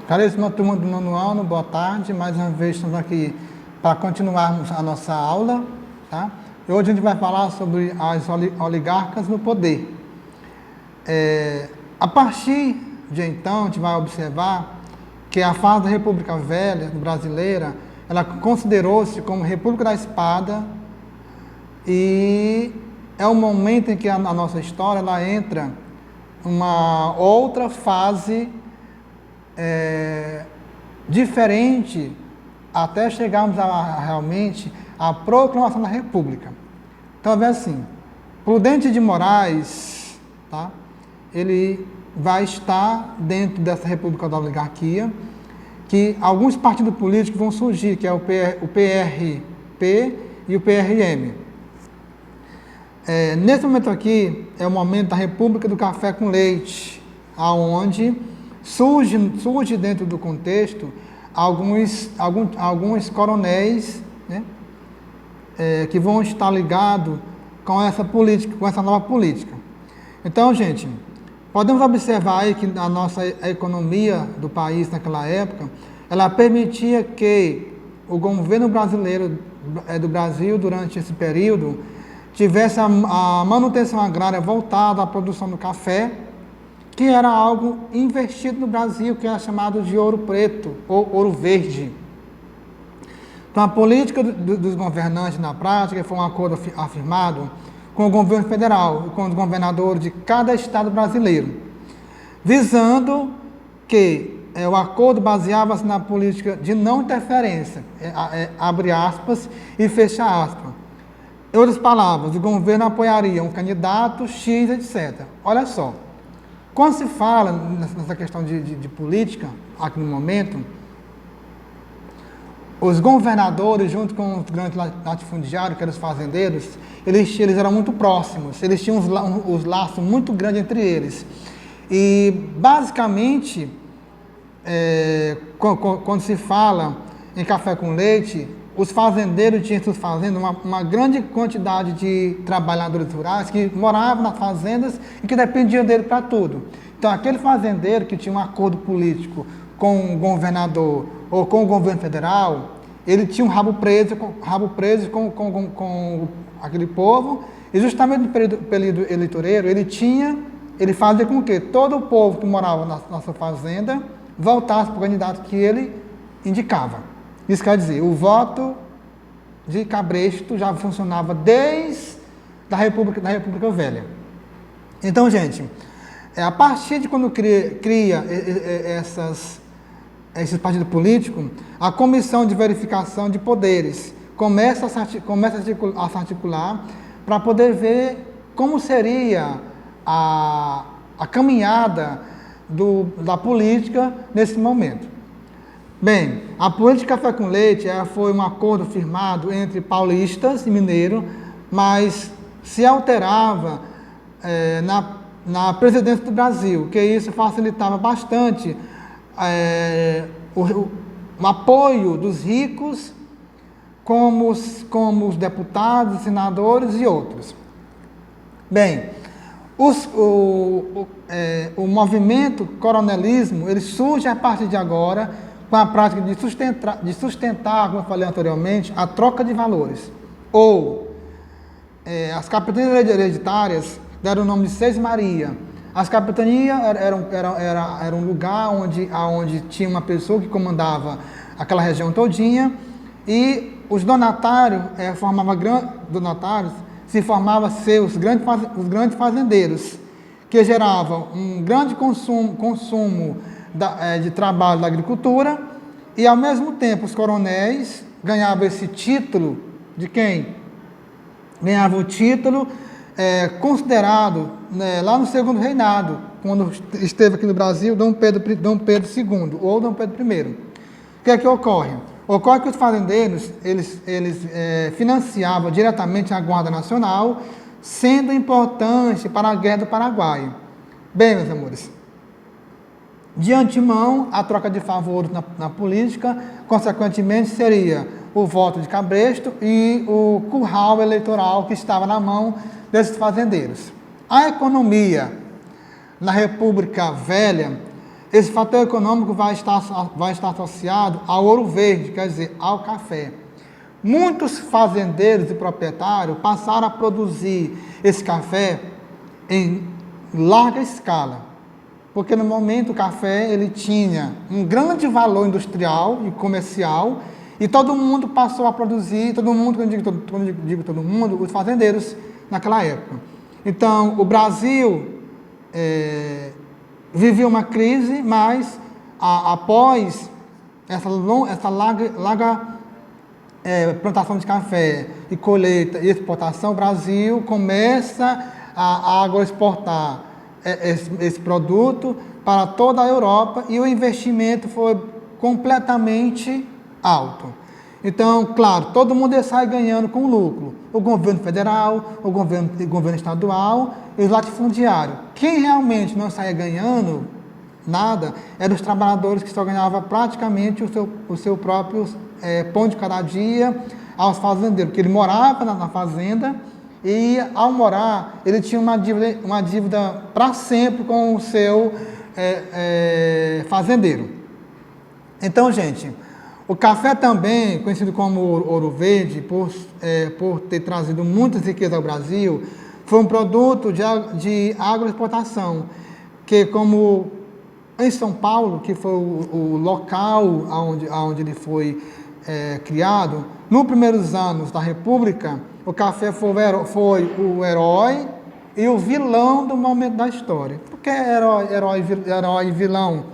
Caríssima turma do nono ano, boa tarde. Mais uma vez estamos aqui para continuarmos a nossa aula, tá? E hoje a gente vai falar sobre as oligarcas no poder. A partir de então, a gente vai observar que a fase da República Velha brasileira, ela considerou-se como República da Espada e é um momento em que a nossa história ela entra uma outra fase diferente até chegarmos realmente à proclamação da República. Então, é assim, Prudente de Moraes, tá? Ele vai estar dentro dessa República da Oligarquia, que alguns partidos políticos vão surgir, que é o PRP e o PRM. Nesse momento aqui, é o momento da República do Café com Leite, aonde surge dentro do contexto alguns coronéis, né, que vão estar ligados com essa política, com essa nova política. Então, gente, podemos observar aí que a nossa economia do país naquela época, ela permitia que o governo brasileiro do Brasil, durante esse período, tivesse a manutenção agrária voltada à produção do café, que era algo investido no Brasil, que era chamado de ouro preto ou ouro verde. Então, a política dos governantes na prática foi um acordo afirmado com o governo federal e com os governadores de cada estado brasileiro, visando que o acordo baseava-se na política de não interferência, abre aspas e fecha aspas. Em outras palavras, o governo apoiaria um candidato X, etc. Olha só. Quando se fala nessa questão de política, aqui no momento, os governadores, junto com os grandes latifundiários, que eram os fazendeiros, eles eram muito próximos, eles tinham os laços muito grandes entre eles. E, basicamente, quando se fala em café com leite, os fazendeiros tinham suas fazendas, uma grande quantidade de trabalhadores rurais que moravam nas fazendas e que dependiam dele para tudo. Então, aquele fazendeiro que tinha um acordo político com o governador ou com o governo federal, ele tinha um rabo preso com aquele povo, e justamente no período eleitoreiro, ele fazia com que todo o povo que morava na sua fazenda voltasse para o candidato que ele indicava. Isso quer dizer, o voto de Cabresto já funcionava desde da República Velha. Então, gente, a partir de quando cria esses partidos políticos, a Comissão de Verificação de Poderes começa a se articular para poder ver como seria a caminhada da política nesse momento. Bem, a política café com leite foi um acordo firmado entre paulistas e mineiros, mas se alterava na presidência do Brasil, que isso facilitava bastante o apoio dos ricos, como os deputados, senadores e outros. Bem, o movimento coronelismo ele surge a partir de agora, com a prática de sustentar, como eu falei anteriormente, a troca de valores. Ou as capitanias hereditárias deram o nome de Seis Maria. As capitanias eram um lugar onde tinha uma pessoa que comandava aquela região todinha, e os donatários se formavam os grandes fazendeiros, que geravam um grande consumo de trabalho da agricultura, e ao mesmo tempo os coronéis ganhavam esse título de quem? Ganhavam o título considerado lá no segundo reinado, quando esteve aqui no Brasil Dom Pedro II ou Dom Pedro I. O que é que ocorre? Ocorre que os fazendeiros eles financiavam diretamente a Guarda Nacional, sendo importante para a Guerra do Paraguai. Bem, meus amores, de antemão, a troca de favores na política, consequentemente, seria o voto de Cabresto e o curral eleitoral que estava na mão desses fazendeiros. A economia na República Velha esse fator econômico vai estar associado ao ouro verde, quer dizer, ao café. Muitos fazendeiros e proprietários passaram a produzir esse café em larga escala, porque no momento o café ele tinha um grande valor industrial e comercial, e todo mundo passou a produzir, todo mundo, quando eu digo todo mundo, os fazendeiros naquela época. Então, o Brasil vivia uma crise, mas após essa larga plantação de café e colheita e exportação, o Brasil começa a agroexportar esse produto para toda a Europa, e o investimento foi completamente alto. Então, claro, todo mundo sai ganhando com lucro. O governo federal, o governo estadual e os latifundiários. Quem realmente não saía ganhando nada eram os trabalhadores, que só ganhavam praticamente o seu próprio pão de cada dia aos fazendeiros, porque ele morava na fazenda e, ao morar, ele tinha uma dívida para sempre com o seu fazendeiro. Então, gente, o café também, conhecido como ouro verde, por ter trazido muitas riquezas ao Brasil, foi um produto de agroexportação, que, como em São Paulo, que foi o local onde ele foi criado, nos primeiros anos da República, o café foi o herói e o vilão do momento da história. Por que herói e vilão?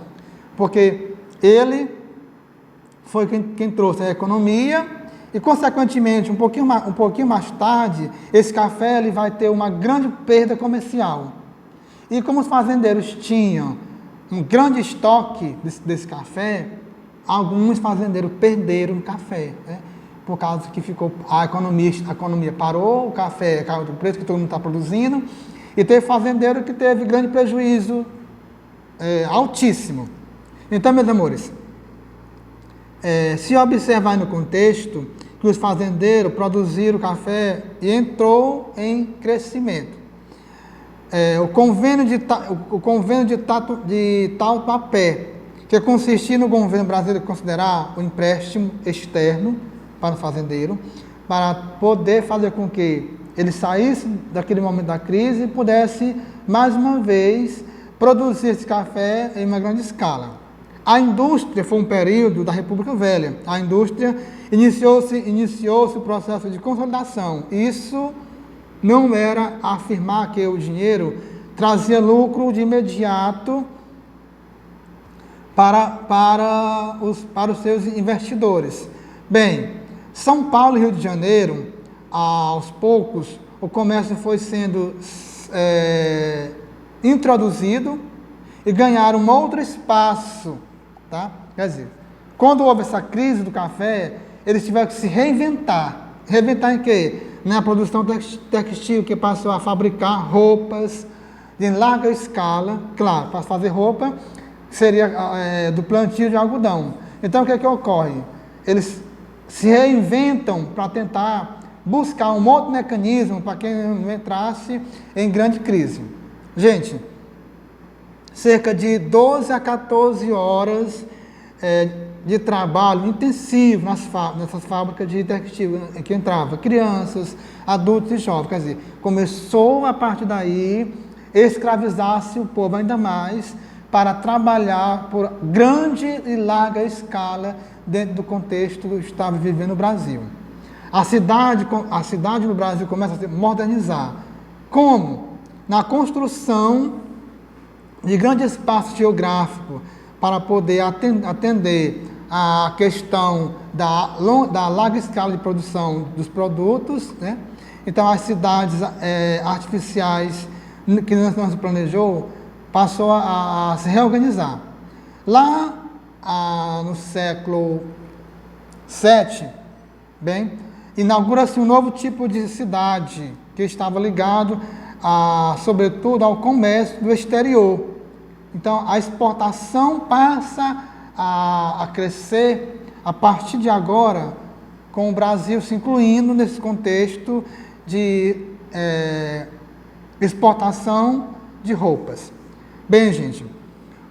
Porque ele foi quem trouxe a economia e, consequentemente, um pouquinho mais tarde, esse café ele vai ter uma grande perda comercial. E como os fazendeiros tinham um grande estoque desse café, alguns fazendeiros perderam o café, né? Por causa que a economia parou, o café caiu do preço que todo mundo está produzindo, e teve fazendeiro que teve grande prejuízo altíssimo. Então, meus amores, se observar no contexto que os fazendeiros produziram café e entrou em crescimento. O convênio de Taubaté, que consistia no governo brasileiro considerar o empréstimo externo para o fazendeiro, para poder fazer com que ele saísse daquele momento da crise e pudesse, mais uma vez, produzir esse café em uma grande escala. A indústria foi um período da República Velha. A indústria iniciou-se o processo de consolidação. Isso não era afirmar que o dinheiro trazia lucro de imediato para os seus investidores. Bem, São Paulo e Rio de Janeiro, aos poucos, o comércio foi sendo introduzido e ganharam um outro espaço. Tá? Quer dizer, quando houve essa crise do café, eles tiveram que se reinventar. Reinventar em quê? Na produção textil, que passou a fabricar roupas em larga escala. Claro, para fazer roupa seria do plantio de algodão. Então, o que é que ocorre? Eles se reinventam para tentar buscar um outro mecanismo para que não entrasse em grande crise. Gente, cerca de 12 a 14 horas de trabalho intensivo nessas fábricas de textil, que entrava crianças, adultos e jovens. Quer dizer, começou a partir daí escravizar-se o povo ainda mais para trabalhar por grande e larga escala dentro do contexto que estava vivendo o Brasil. A cidade no Brasil começa a se modernizar. Como? Na construção de grande espaço geográfico para poder atender a questão da larga escala de produção dos produtos, né? Então, as cidades artificiais que não se planejou passou a se reorganizar. Lá no século VII, bem, inaugura-se um novo tipo de cidade que estava ligado, sobretudo, ao comércio do exterior. Então, a exportação passa a crescer a partir de agora, com o Brasil se incluindo nesse contexto de exportação de roupas. Bem, gente,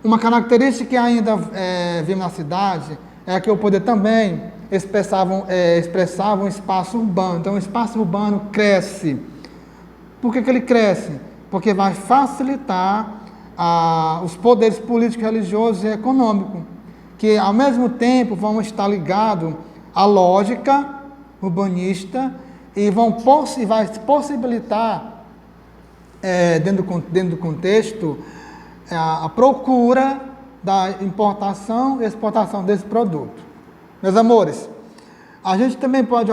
Uma característica que ainda vimos na cidade é que o poder também expressava um espaço urbano. Então, o espaço urbano cresce. Por que ele cresce? Porque vai facilitar os poderes políticos, religiosos e econômicos, que ao mesmo tempo vão estar ligados à lógica urbanista e vai possibilitar, dentro do contexto, a procura da importação e exportação desse produto. Meus amores, a gente também pode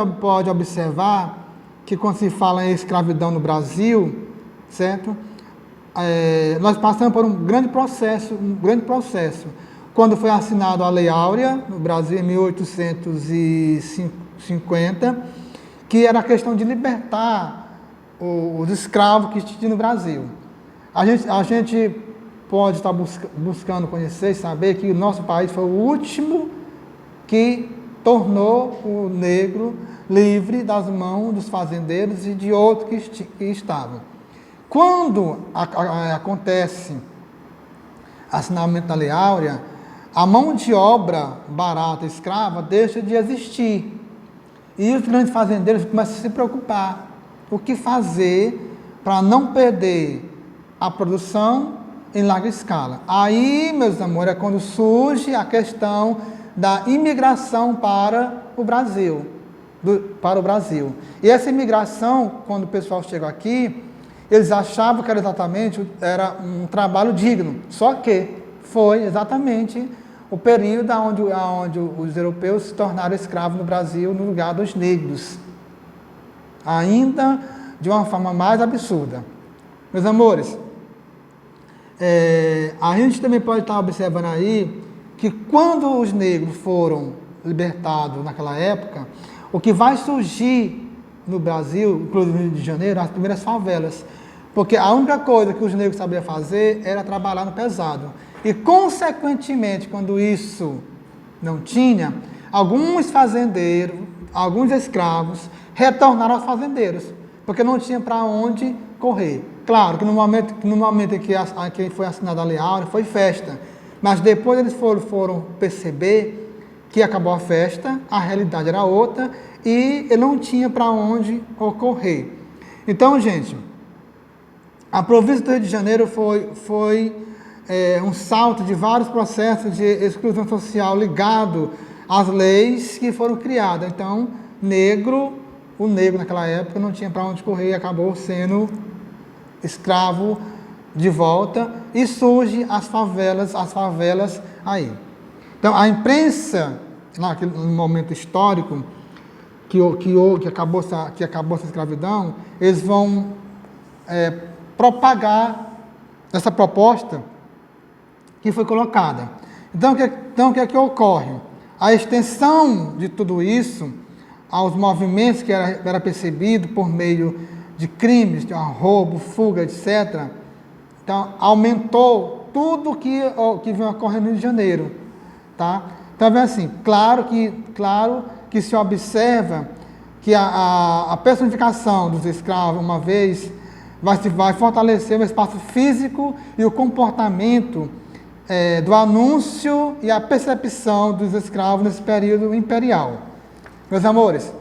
observar que quando se fala em escravidão no Brasil, certo? Nós passamos por um grande processo, quando foi assinada a Lei Áurea, no Brasil, em 1850, que era a questão de libertar os escravos que tinha no Brasil. A gente pode estar buscando conhecer e saber que o nosso país foi o último que tornou o negro livre das mãos dos fazendeiros e de outros que estavam. Quando acontece assinamento da Lei Áurea, a mão de obra barata, escrava, deixa de existir. E os grandes fazendeiros começam a se preocupar. O que fazer para não perder a produção em larga escala? Aí, meus amores, é quando surge a questão da imigração para o Brasil. E essa imigração, quando o pessoal chegou aqui, eles achavam que era um trabalho digno. Só que foi exatamente o período onde os europeus se tornaram escravos no Brasil, no lugar dos negros. Ainda de uma forma mais absurda. Meus amores, a gente também pode estar observando aí que quando os negros foram libertados naquela época, o que vai surgir no Brasil, inclusive no Rio de Janeiro, as primeiras favelas. Porque a única coisa que os negros sabiam fazer era trabalhar no pesado. E, consequentemente, quando isso não tinha, alguns fazendeiros, alguns escravos, retornaram aos fazendeiros, porque não tinha para onde correr. Claro que no momento em que foi assinada a Lei Áurea, foi festa. Mas depois eles foram perceber que acabou a festa, a realidade era outra, e ele não tinha para onde ocorrer. Então, gente, a província do Rio de Janeiro foi um salto de vários processos de exclusão social ligado às leis que foram criadas. Então, o negro naquela época não tinha para onde correr e acabou sendo escravo de volta, e surge as favelas aí. Então, a imprensa, no momento histórico que acabou essa escravidão, eles vão propagar essa proposta que foi colocada. Então, o que é que ocorre? A extensão de tudo isso aos movimentos que era percebido por meio de crimes, de roubo, fuga, etc. Então, aumentou tudo que vinha ocorrendo no Rio de Janeiro. Tá? Então, é assim, claro que se observa que a personificação dos escravos, uma vez, vai fortalecer o espaço físico e o comportamento do anúncio e a percepção dos escravos nesse período imperial. Meus amores,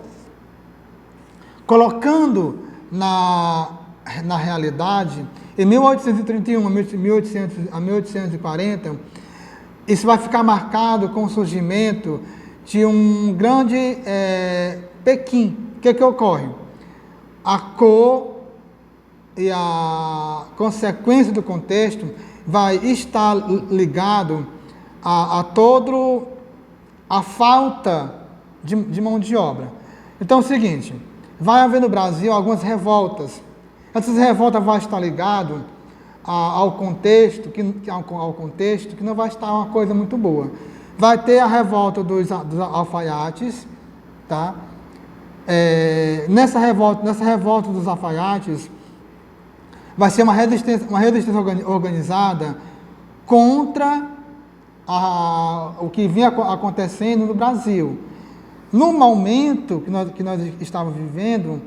colocando na realidade, em 1831 a 1840, isso vai ficar marcado com o surgimento de um grande Pequim. O que ocorre? A cor e a consequência do contexto vai estar ligado a toda a falta de mão de obra. Então é o seguinte, vai haver no Brasil algumas revoltas. Essas revoltas vão estar ligadas ao contexto que não vai estar uma coisa muito boa. Vai ter a revolta dos alfaiates, tá? Nessa revolta dos alfaiates, vai ser uma resistência organizada contra o que vinha acontecendo no Brasil. No momento que nós estávamos vivendo,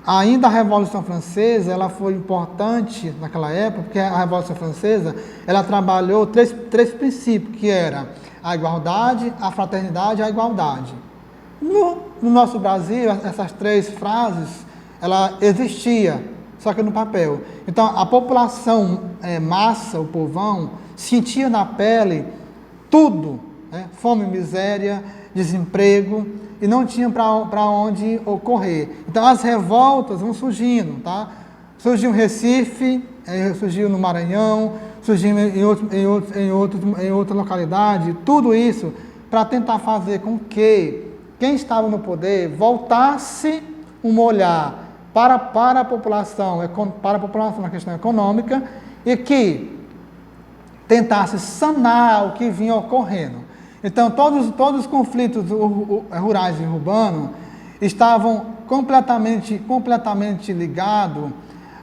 ainda a Revolução Francesa, ela foi importante naquela época, porque a Revolução Francesa, ela trabalhou três princípios, que era a igualdade, a fraternidade e a igualdade. No nosso Brasil, essas três frases, ela existia, só que no papel. Então, a população massa, o povão, sentia na pele tudo, né? Fome, miséria, desemprego, e não tinha para onde ocorrer. Então, as revoltas vão surgindo, tá? Surgiu em Recife, surgiu no Maranhão, surgiu em outra localidade, tudo isso para tentar fazer com que quem estava no poder voltasse um olhar para a população na questão econômica e que tentasse sanar o que vinha ocorrendo. Então, todos os conflitos rurais e urbanos estavam completamente ligados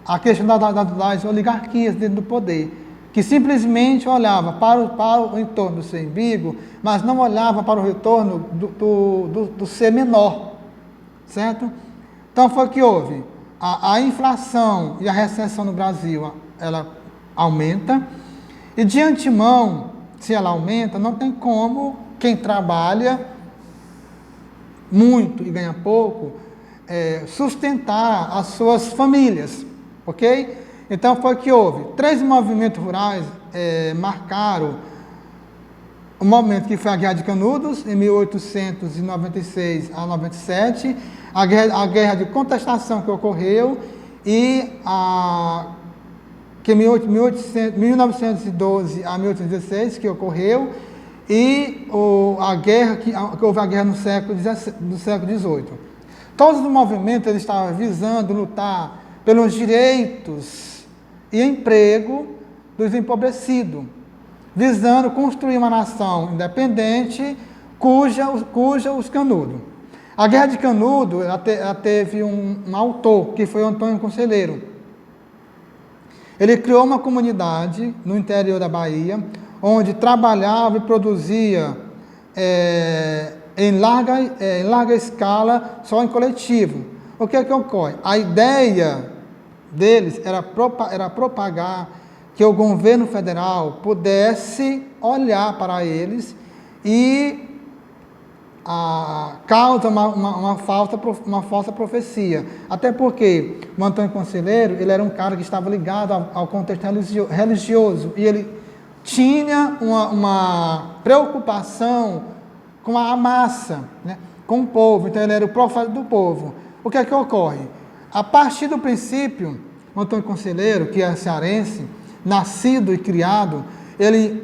à questão das oligarquias dentro do poder, que simplesmente olhava para o entorno do seu umbigo, mas não olhava para o retorno do ser menor, certo? Então, foi o que houve. A inflação e a recessão no Brasil, ela aumenta, e de antemão, se ela aumenta, não tem como quem trabalha muito e ganha pouco sustentar as suas famílias, ok? Então foi que houve 3 movimentos rurais marcaram o momento que foi a Guerra de Canudos, em 1896 a 97, a guerra de contestação que ocorreu e que 1912 a 1816 que ocorreu, e que houve a guerra no século XVIII. Todos os movimentos eles estavam visando lutar pelos direitos e emprego dos empobrecidos, visando construir uma nação independente cuja os Canudos. A Guerra de Canudos ela teve um autor, que foi Antônio Conselheiro. Ele criou uma comunidade no interior da Bahia, onde trabalhava e produzia em larga escala, só em coletivo. O que é que ocorre? A ideia deles era propagar que o governo federal pudesse olhar para eles e causa uma falsa profecia. Até porque o Antônio Conselheiro, ele era um cara que estava ligado ao contexto religioso, e ele tinha uma preocupação com a massa, né, com o povo. Então ele era o profeta do povo. O que é que ocorre? A partir do princípio, o Antônio Conselheiro, que é cearense, nascido e criado, ele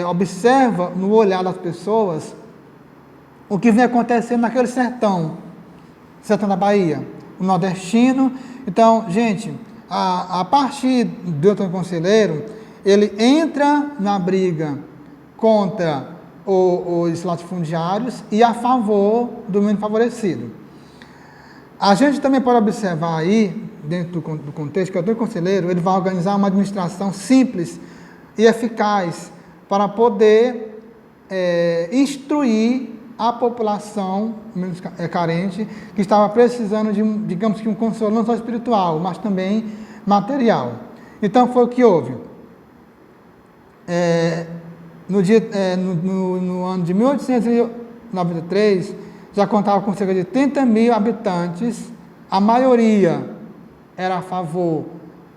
observa no olhar das pessoas o que vem acontecendo naquele sertão da Bahia, o nordestino. Então, gente, a partir do Antônio Conselheiro, ele entra na briga contra os latifundiários e a favor do menos favorecido. A gente também pode observar aí, dentro do contexto, que o Antônio Conselheiro ele vai organizar uma administração simples e eficaz para poder instruir a população menos carente, que estava precisando de, digamos que, um consolo não só espiritual, mas também material. Então, foi o que houve. No ano de 1893, já contava com cerca de 30 mil habitantes, a maioria era a favor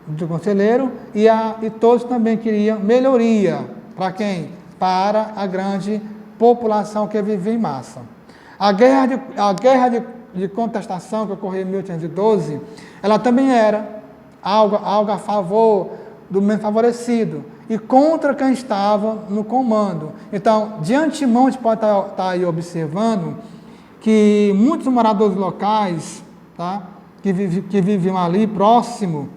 do conselheiro, e todos também queriam melhoria. Para quem? Para a grande população que vivia em massa. A guerra de contestação que ocorreu em 1812, ela também era algo a favor do menos favorecido e contra quem estava no comando. Então, de antemão, a gente pode estar aí observando que muitos moradores locais, tá, que viviam ali próximo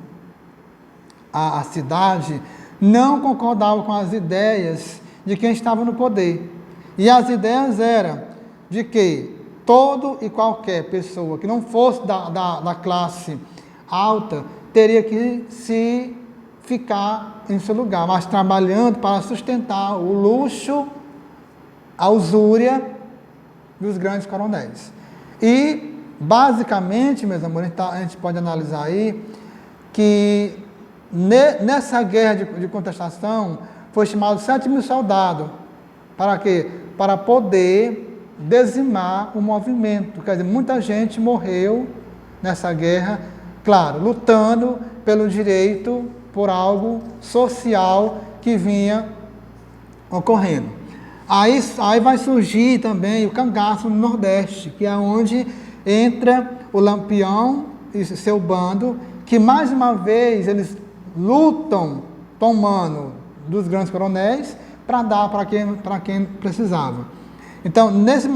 à cidade, não concordavam com as ideias de quem estava no poder. E as ideias eram de que todo e qualquer pessoa que não fosse da classe alta teria que se ficar em seu lugar, mas trabalhando para sustentar o luxo, a usúria dos grandes coronéis. E basicamente, meus amores, a gente pode analisar aí que nessa guerra de contestação foi chamado 7.000 soldados. Para quê? Para poder dizimar o movimento. Quer dizer, muita gente morreu nessa guerra, claro, lutando pelo direito, por algo social que vinha ocorrendo. Aí vai surgir também o cangaço no Nordeste, que é onde entra o Lampião e seu bando, que mais uma vez eles lutam tomando dos grandes coronéis para dar para quem precisava. Então, nesse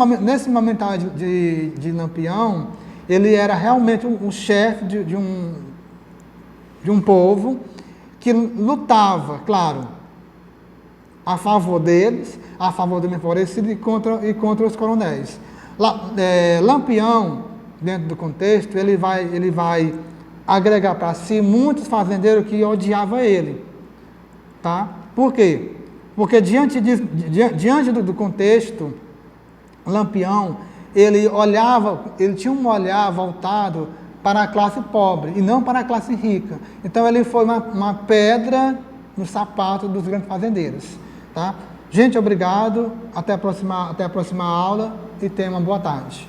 momento de Lampião, ele era realmente um chefe de um povo que lutava, claro, a favor deles, a favor do empobrecido e contra os coronéis. Lampião, dentro do contexto, ele vai agregar para si muitos fazendeiros que odiavam ele. Tá? Por quê? Porque diante do contexto, Lampião, ele tinha um olhar voltado para a classe pobre e não para a classe rica. Então ele foi uma pedra no sapato dos grandes fazendeiros. Tá? Gente, obrigado. Até a próxima aula e tenha uma boa tarde.